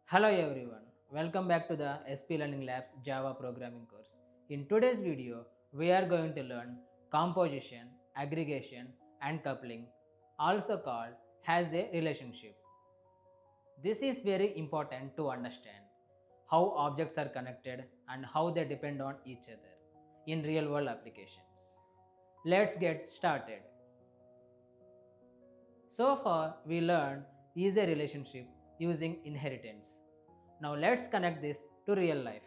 Hello everyone, welcome back to the SP Learning Labs Java programming course. In today's video, we are going to learn composition, aggregation and coupling, also called as a relationship. This is very important to understand how objects are connected and how they depend on each other in real world applications. Let's get started. So far, we learned is a relationship using inheritance. Now let's connect this to real life.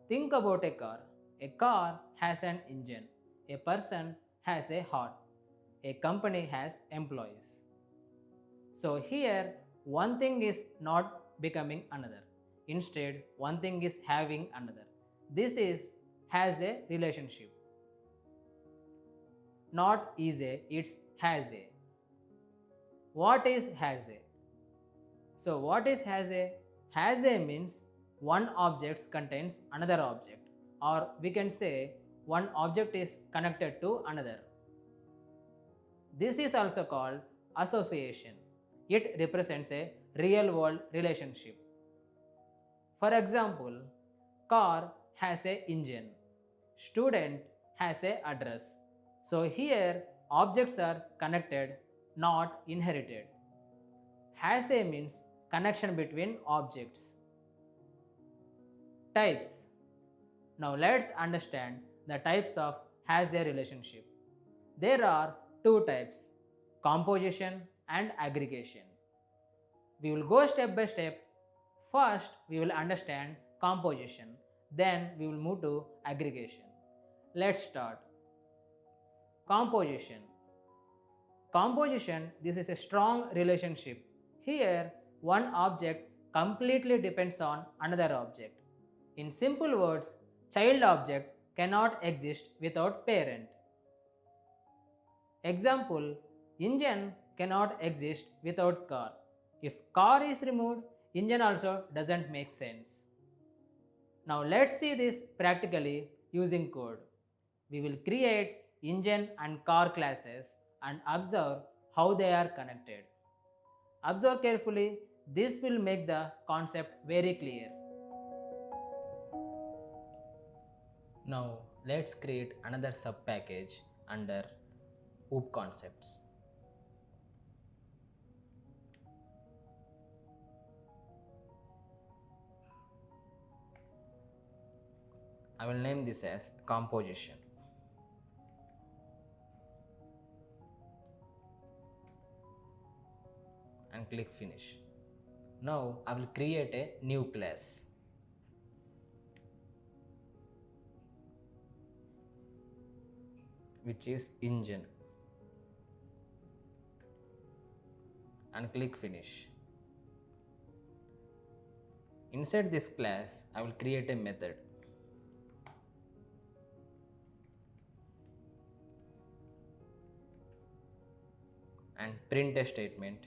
Think about a car. A car has an engine. A person has a heart. A company has employees. So here, one thing is not becoming another. Instead, one thing is having another. This is has a relationship. Not is a, it's has a. What is has a? So what is has a? Has a means one object contains another object, or we can say one object is connected to another. This is also called association. It represents a real world relationship. For example, car has a engine, student has a address. So here objects are connected, not inherited. Has a means connection between objects. Types. Now let's understand the types of has a relationship. There are two types, composition and aggregation. We will go step by step. First, we will understand composition, then we will move to aggregation. Let's start. Composition. Composition, this is a strong relationship. Here, one object completely depends on another object. In simple words, child object cannot exist without parent. Example, engine cannot exist without car. If car is removed, engine also doesn't make sense. Now let's see this practically using code. We will create engine and car classes and observe how they are connected. Observe carefully, this will make the concept very clear. Now let's create another subpackage under OOP concepts. I will name this as composition. And click finish. Now I will create a new class. Which is engine. And click finish. Inside this class, I will create a method. And print a statement.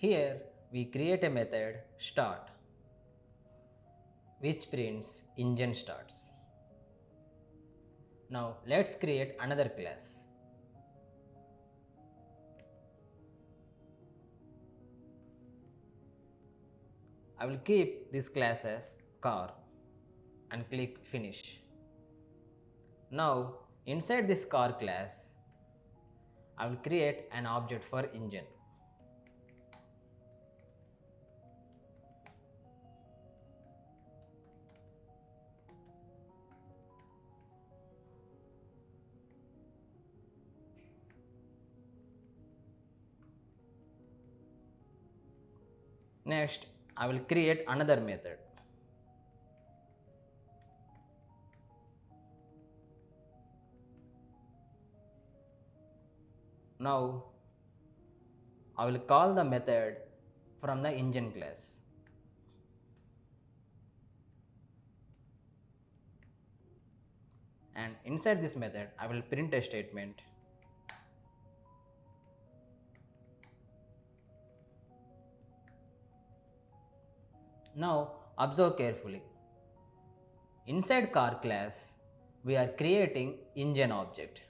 Here we create a method start, which prints engine starts. Now let's create another class. I will keep this class as car and click finish. Now inside this car class, I will create an object for engine. Next, I will create another method. Now, I will call the method from the engine class. And inside this method, I will print a statement. Now observe carefully. Inside car class, we are creating engine object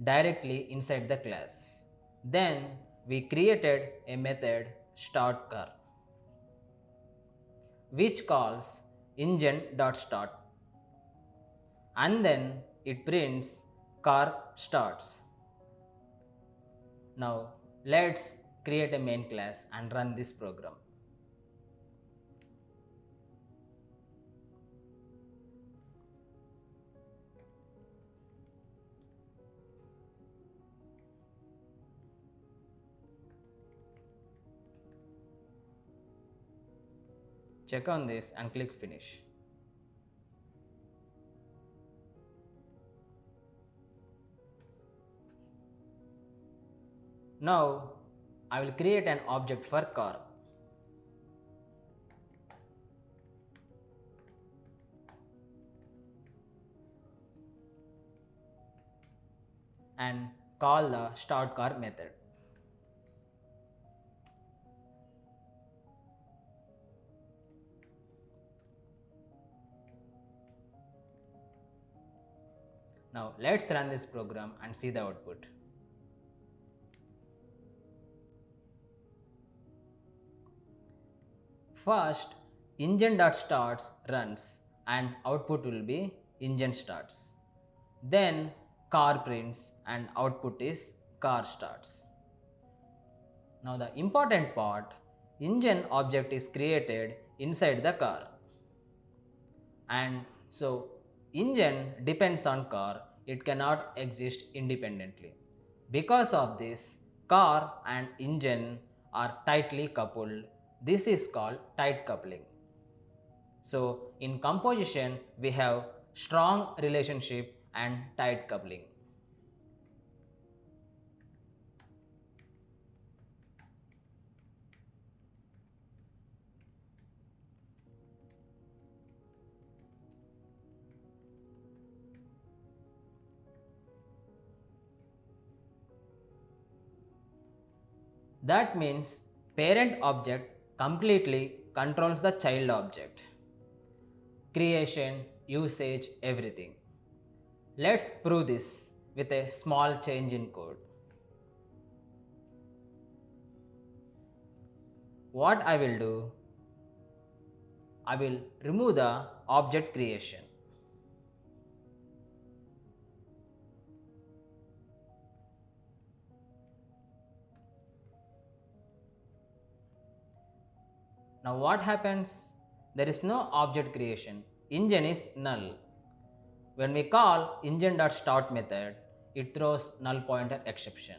directly inside the class. Then we created a method start car which calls engine.start, and then it prints car starts. Now let's create a main class and run this program. Check on this and click finish. Now I will create an object for car. And call the start car method. Now let's run this program and see the output. First, engine.starts runs and output will be engine starts. Then car prints and output is car starts. Now the important part, engine object is created inside the car. And so engine depends on car, it cannot exist independently. Because of this, car and engine are tightly coupled. This is called tight coupling. So in composition we have strong relationship and tight coupling. That means parent object completely controls the child object. Creation, usage, everything. Let's prove this with a small change in code. What I will do, I will remove the object creation. Now what happens? There is no object creation. Engine is null. When we call engine.start method, it throws null pointer exception.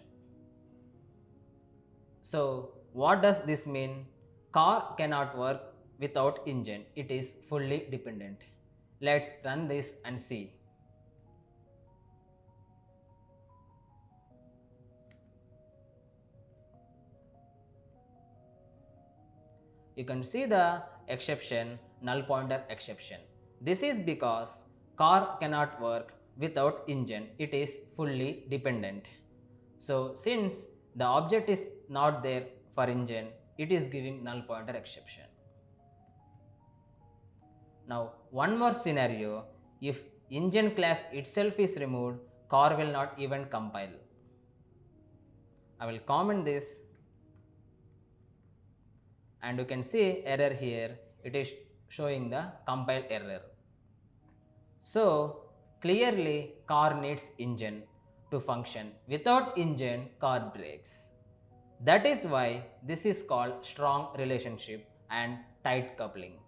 So what does this mean? Car cannot work without engine. It is fully dependent. Let's run this and see. You can see the exception, null pointer exception. This is because car cannot work without engine. It is fully dependent. So since the object is not there for engine, it is giving null pointer exception. Now one more scenario, if engine class itself is removed, car will not even compile. I will comment this, and you can see error here, it is showing the compile error. So clearly car needs engine to function. Without engine, car breaks. That is why this is called strong relationship and tight coupling.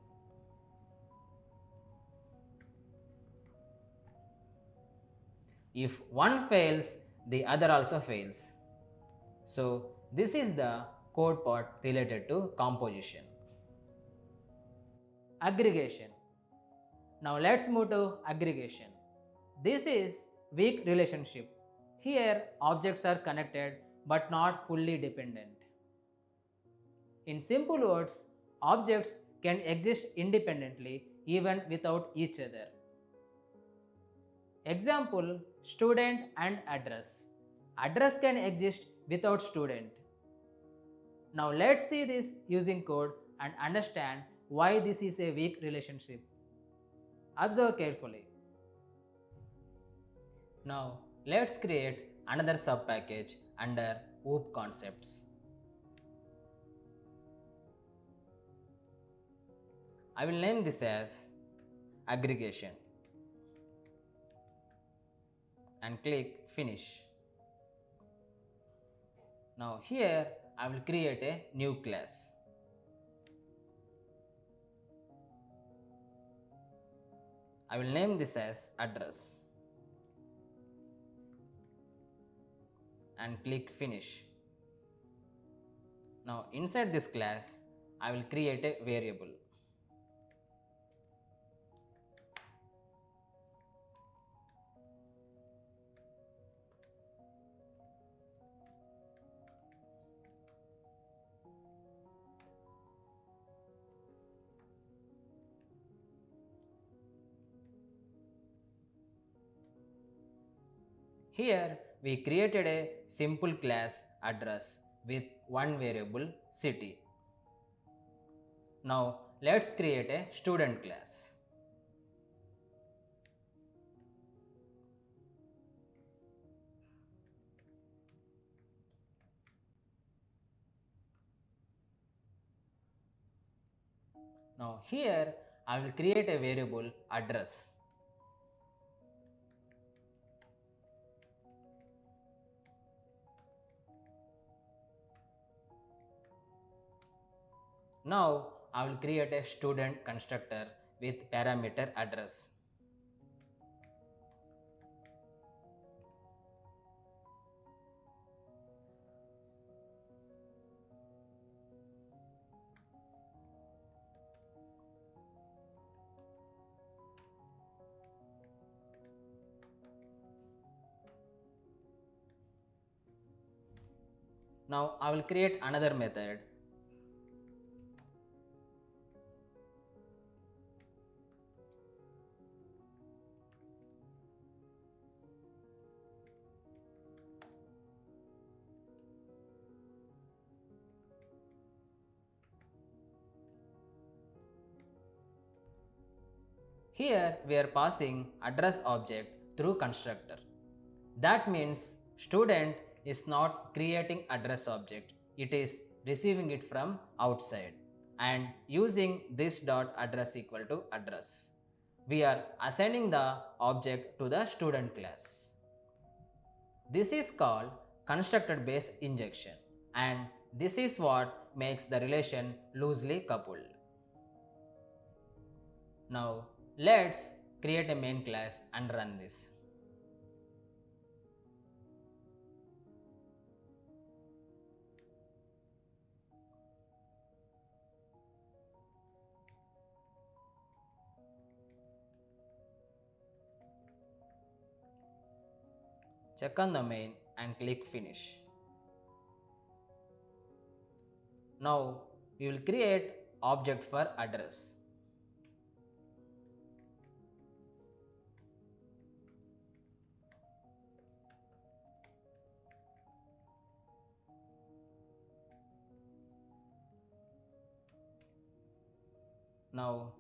If one fails, the other also fails. So this is the code part related to composition. Aggregation. Now let's move to aggregation. This is weak relationship. Here objects are connected but not fully dependent. In simple words, objects can exist independently even without each other. Example, student and address. Address can exist without student. Now let's see this using code and understand why this is a weak relationship. Observe carefully. Now let's create another subpackage under OOP concepts. I will name this as aggregation and click finish. Now here I will create a new class. I will name this as address and click finish. Now inside this class I will create a variable. Here we created a simple class address with one variable city. Now let's create a student class. Now here I will create a variable address. Now I will create a student constructor with parameter address. Now I will create another method. Here we are passing address object through constructor. That means student is not creating address object, it is receiving it from outside and using this dot address equal to address. We are assigning the object to the student class. This is called constructor based injection and this is what makes the relation loosely coupled. Now let's create a main class and run this. Check on the main and click finish. Now we will create object for address. Now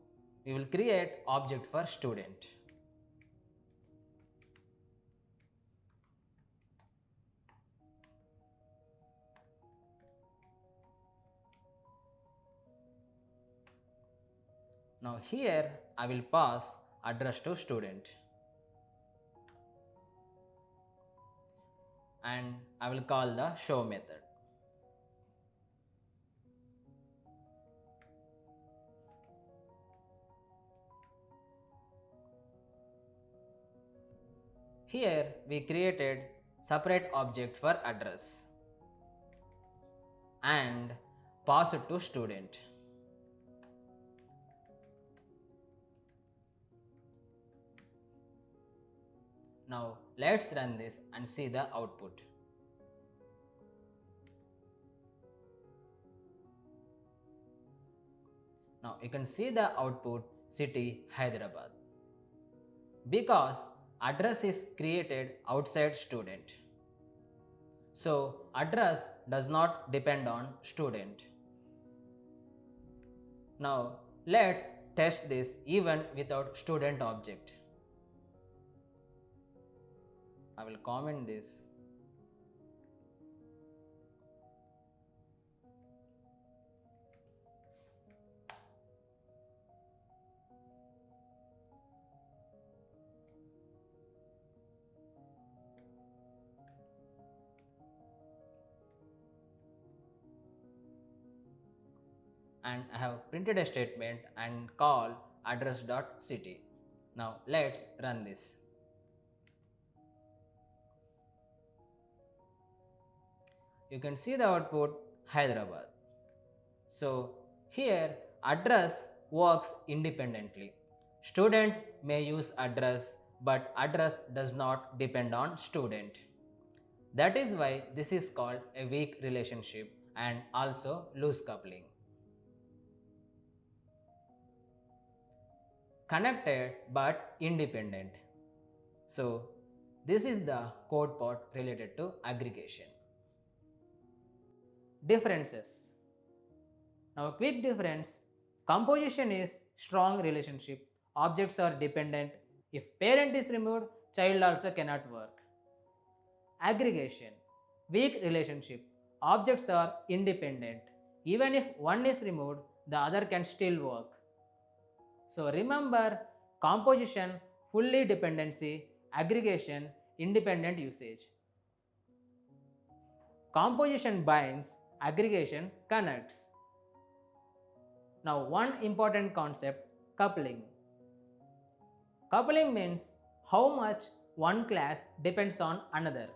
we will create object for student. Now here I will pass address to student and I will call the show method. Here we created separate object for address and pass it to student. Now let's run this and see the output. Now you can see the output city Hyderabad because address is created outside student. So address does not depend on student. Now Let's test this even without student object. I will comment this. And I have printed a statement and call address.city. Now let's run this. You can see the output Hyderabad. So here address works independently. Student may use address, but address does not depend on student. That is why this is called a weak relationship and also loose coupling. Connected but independent. So this is the code part related to aggregation. Differences. Now a quick difference, composition is strong relationship, objects are dependent, if parent is removed, child also cannot work. Aggregation, weak relationship, objects are independent, even if one is removed, the other can still work. So remember, composition, fully dependency, aggregation, independent usage. Composition binds, aggregation connects. Now one important concept, coupling. Coupling means how much one class depends on another.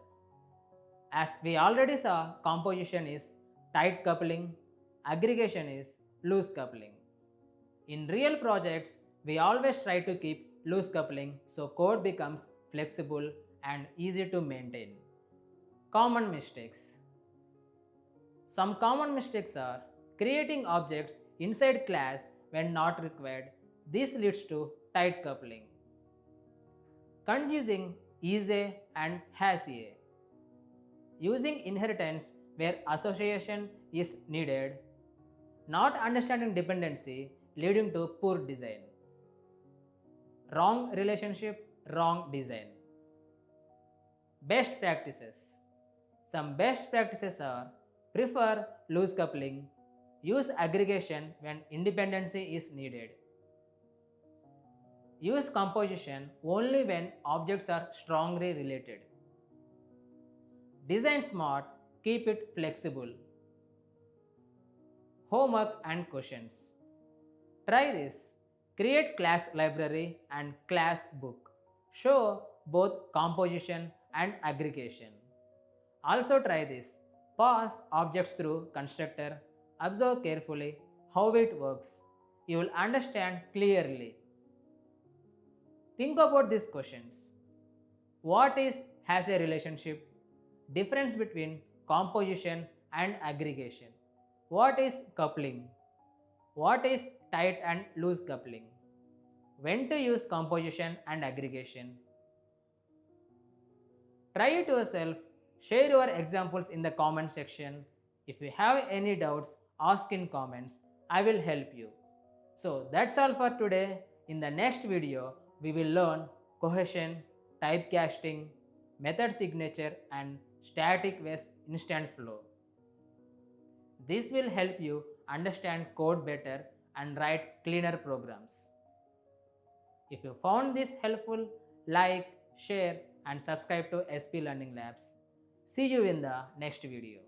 As we already saw, composition is tight coupling, aggregation is loose coupling. In real projects, we always try to keep loose coupling so code becomes flexible and easy to maintain. Common mistakes. Some common mistakes are creating objects inside class when not required. This leads to tight coupling. Confusing is a and has a. Using inheritance where association is needed. Not understanding dependency leading to poor design. Wrong relationship, wrong design. Best practices. Some best practices are prefer loose coupling, use aggregation when independency is needed. Use composition only when objects are strongly related. Design smart, keep it flexible. Homework and questions. Try this. Create class library and class book. Show both composition and aggregation. Also try this. Pass objects through constructor. Observe carefully how it works. You will understand clearly. Think about these questions. What is has a relationship? Difference between composition and aggregation. What is coupling? What is tight and loose coupling? When to use composition and aggregation? Try it yourself. Share your examples in the comment section. If you have any doubts, ask in comments. I will help you. So that's all for today. In the next video, we will learn cohesion, typecasting, method signature and static waste instant flow. This will help you understand code better and write cleaner programs. If you found this helpful, like, share and subscribe to SP Learning Labs. See you in the next video.